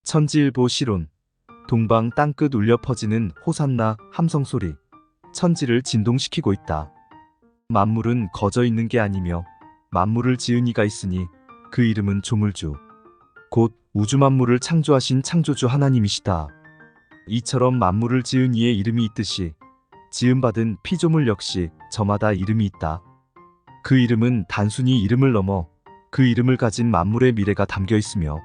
천지일보 시론. 동방 땅끝 울려 퍼지는 호산나 함성소리. 천지를 진동시키고 있다. 만물은 거저 있는 게 아니며 만물을 지은 이가 있으니 그 이름은 조물주. 곧 우주 만물을 창조하신 창조주 하나님이시다. 이처럼 만물을 지은 이의 이름이 있듯이 지음받은 피조물 역시 저마다 이름이 있다. 그 이름은 단순히 이름을 넘어 그 이름을 가진 만물의 미래가 담겨 있으며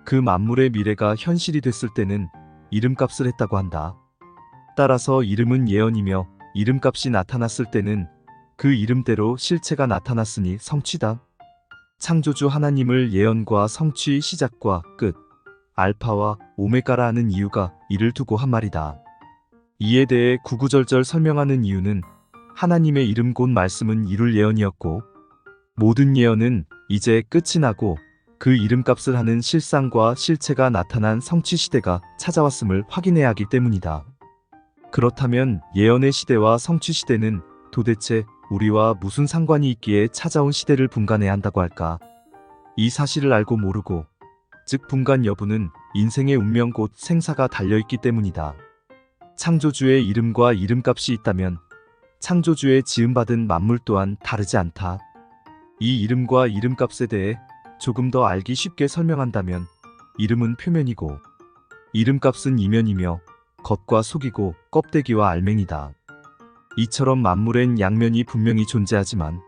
그 만물의 미래가 현실이 됐을 때는 이름값을 했다고 한다. 따라서 이름은 예언이며 이름값이 나타났을 때는 그 이름대로 실체가 나타났으니 성취다. 창조주 하나님을 예언과 성취의 시작과 끝, 알파와 오메가라 하는 이유가 이를 두고 한 말이다. 이에 대해 구구절절 설명하는 이유는 하나님의 이름 곧 말씀은 이룰 예언이었고 모든 예언은 이제 끝이 나고 그 이름값을 하는 실상과 실체가 나타난 성취 시대가 찾아왔음을 확인해야 하기 때문이다. 그렇다면 예언의 시대와 성취 시대는 도대체 우리와 무슨 상관이 있기에 찾아온 시대를 분간해야 한다고 할까? 이 사실을 알고 모르고, 즉 분간 여부는 인생의 운명 곧 생사가 달려있기 때문이다. 창조주의 이름과 이름값이 있다면 창조주의 지음받은 만물 또한 다르지 않다. 이 이름과 이름값에 대해 조금 더 알기 쉽게 설명한다면 이름은 표면이고 이름값은 이면이며 겉과 속이고 껍데기와 알맹이다. 이처럼 만물엔 양면이 분명히 존재하지만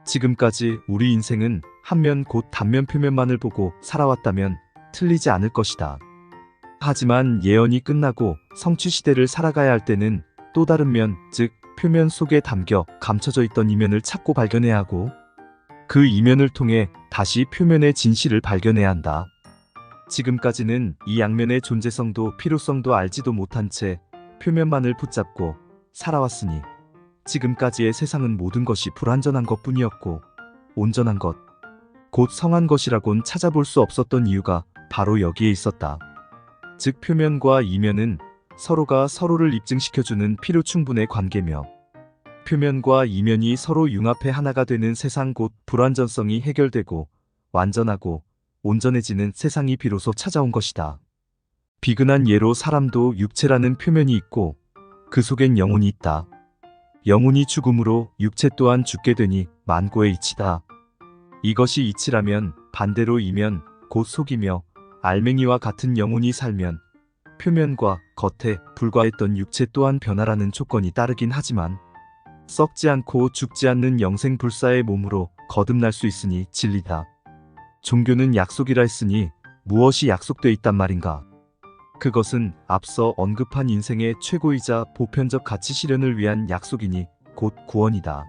지금까지 우리 인생은 한면 곧 단면 표면만을 보고 살아왔다면 틀리지 않을 것이다. 하지만 예언이 끝나고 성취 시대를 살아가야 할 때는 또 다른 면, 즉 표면 속에 담겨 감춰져 있던 이면을 찾고 발견해야 하고 그 이면을 통해 다시 표면의 진실을 발견해야 한다. 지금까지는 이 양면의 존재성도 필요성도 알지도 못한 채 표면만을 붙잡고 살아왔으니 지금까지의 세상은 모든 것이 불완전한 것뿐이었고 온전한 것, 곧 성한 것이라곤 찾아볼 수 없었던 이유가 바로 여기에 있었다. 즉 표면과 이면은 서로가 서로를 입증시켜주는 필요 충분의 관계며 표면과 이면이 서로 융합해 하나가 되는 세상 곧 불완전성이 해결되고 완전하고 온전해지는 세상이 비로소 찾아온 것이다. 비근한 예로 사람도 육체라는 표면이 있고 그 속엔 영혼이 있다. 영혼이 죽음으로 육체 또한 죽게 되니 만고의 이치다. 이것이 이치라면 반대로 이면 곧 속이며 알맹이와 같은 영혼이 살면 표면과 겉에 불과했던 육체 또한 변화라는 조건이 따르긴 하지만 썩지 않고 죽지 않는 영생불사의 몸으로 거듭날 수 있으니 진리다. 종교는 약속이라 했으니 무엇이 약속돼 있단 말인가? 그것은 앞서 언급한 인생의 최고이자 보편적 가치 실현을 위한 약속이니 곧 구원이다.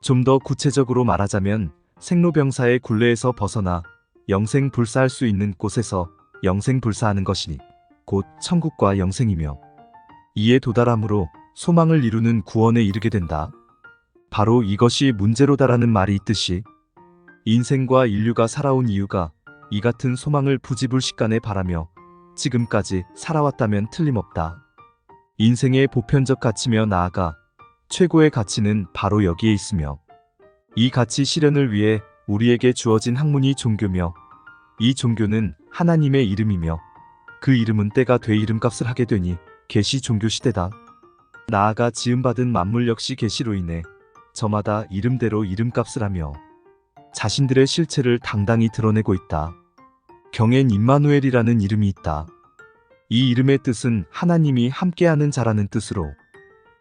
좀 더 구체적으로 말하자면 생로병사의 굴레에서 벗어나 영생불사할 수 있는 곳에서 영생불사하는 것이니 곧 천국과 영생이며 이에 도달함으로 소망을 이루는 구원에 이르게 된다. 바로 이것이 문제로다라는 말이 있듯이 인생과 인류가 살아온 이유가 이 같은 소망을 부지불식간에 바라며 지금까지 살아왔다면 틀림없다. 인생의 보편적 가치며 나아가 최고의 가치는 바로 여기에 있으며 이 가치 실현을 위해 우리에게 주어진 학문이 종교며 이 종교는 하나님의 이름이며 그 이름은 때가 돼 이름값을 하게 되니 계시 종교 시대다. 나아가 지음받은 만물 역시 계시로 인해 저마다 이름대로 이름값을 하며 자신들의 실체를 당당히 드러내고 있다. 경엔 임마누엘이라는 이름이 있다. 이 이름의 뜻은 하나님이 함께하는 자라는 뜻으로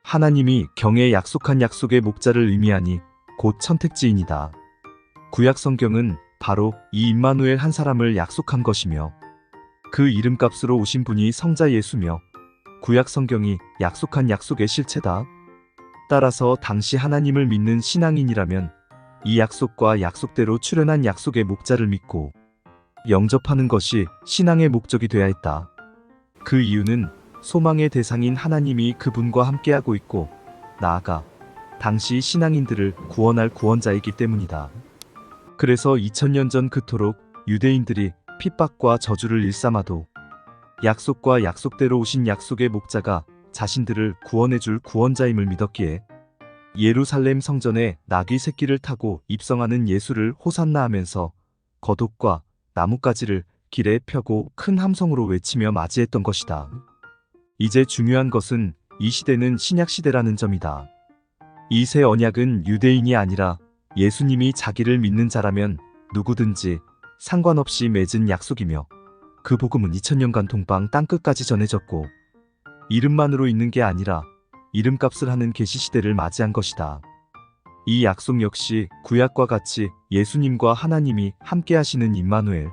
하나님이 경에 약속한 약속의 목자를 의미하니 곧 선택지인이다. 구약 성경은 바로 이 임마누엘 한 사람을 약속한 것이며 그 이름값으로 오신 분이 성자 예수며 구약 성경이 약속한 약속의 실체다. 따라서 당시 하나님을 믿는 신앙인이라면 이 약속과 약속대로 출현한 약속의 목자를 믿고 영접하는 것이 신앙의 목적이 되어야 했다. 그 이유는 소망의 대상인 하나님이 그분과 함께하고 있고 나아가 당시 신앙인들을 구원할 구원자이기 때문이다. 그래서 2000년 전 그토록 유대인들이 핍박과 저주를 일삼아도 약속과 약속대로 오신 약속의 목자가 자신들을 구원해줄 구원자임을 믿었기에 예루살렘 성전에 나귀 새끼를 타고 입성하는 예수를 호산나 하면서 겉옷과 나뭇가지를 길에 펴고 큰 함성으로 외치며 맞이했던 것이다. 이제 중요한 것은 이 시대는 신약 시대라는 점이다. 이 새 언약은 유대인이 아니라 예수님이 자기를 믿는 자라면 누구든지 상관없이 맺은 약속이며 그 복음은 2000년간 동방 땅끝까지 전해졌고 이름만으로 있는 게 아니라 이름값을 하는 계시 시대를 맞이한 것이다. 이 약속 역시 구약과 같이 예수님과 하나님이 함께 하시는 임마누엘,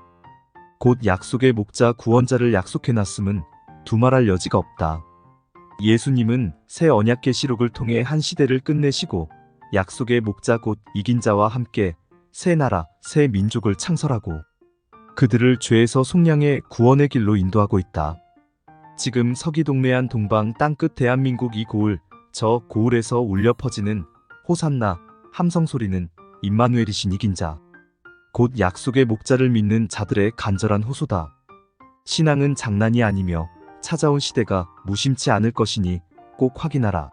곧 약속의 목자 구원자를 약속해놨음은 두말할 여지가 없다. 예수님은 새 언약 계시록을 통해 한 시대를 끝내시고 약속의 목자 곧 이긴 자와 함께 새 나라, 새 민족을 창설하고 그들을 죄에서 속량해 구원의 길로 인도하고 있다. 지금 서기동래안 동방 땅끝 대한민국 이 고을, 저 고을에서 울려 퍼지는 호산나 함성 소리는 임마누엘이신 이긴 자, 곧 약속의 목자를 믿는 자들의 간절한 호소다. 신앙은 장난이 아니며 찾아온 시대가 무심치 않을 것이니 꼭 확인하라.